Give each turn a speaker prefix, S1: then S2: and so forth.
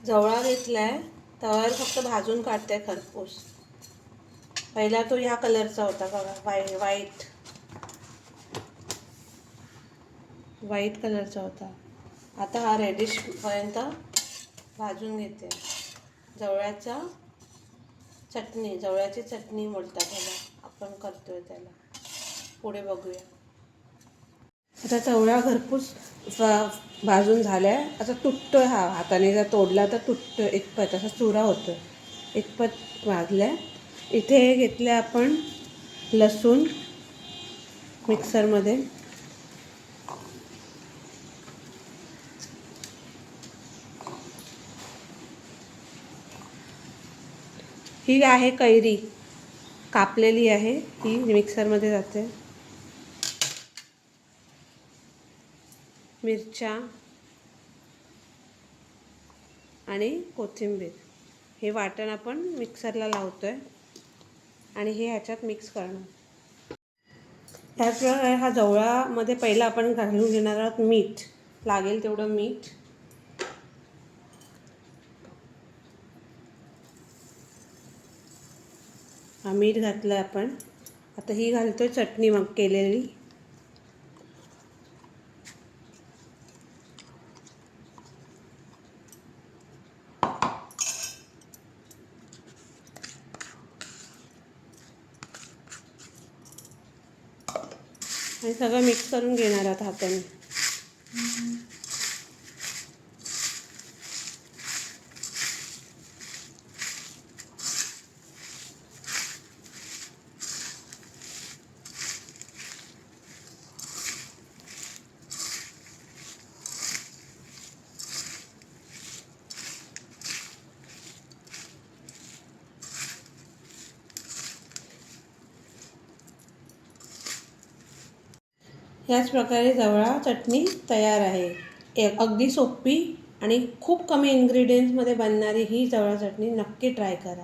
S1: जवळा घेतलाय, तव्यावर फक्त भाजून काढते खरपूस. पहिला तो ह्या कलरचा होता बघा, व्हाईट कलरचा होता. आता हा रेडिश पर्यंत भाजून घेते. जवळ्याची चटणी बोलतात ह्याला, आपण करतोय त्याला. पुढे बघूया. आता जवळा घरपूस भाजून झालाय. आता तुटतोय हा, हाताने जर तोडला तर तुटतोय. एक पत असा चुरा होतो. एक पत भाजलाय. इथे घेतले आपण लसूण मिक्सरमध्ये. ही आहे कैरी, कापलेली आहे, ही मिक्सरमध्ये जाते. मिरच्या आणि कोथिंबीर हे वाटण आपण मिक्सरला लावतोय आणि हे ह्याच्यात मिक्स करणार. त्याचप्रमाणे हा जवळामध्ये पहिला आपण घालून घेणार आहोत मीठ, लागेल तेवढं मीठ. हा मीठ घातलं आपण. आता ही घालतोय चटणी मग केलेली. आणि सगळं मिक्स करून घेणार आहोत हाताने. ह्याच प्रकारे जवळा चटणी तयार आहे. अगदी सोपी आणि खूप कमी इन्ग्रेडियंट्समध्ये बनणारी ही जवळा चटणी नक्की ट्राय करा.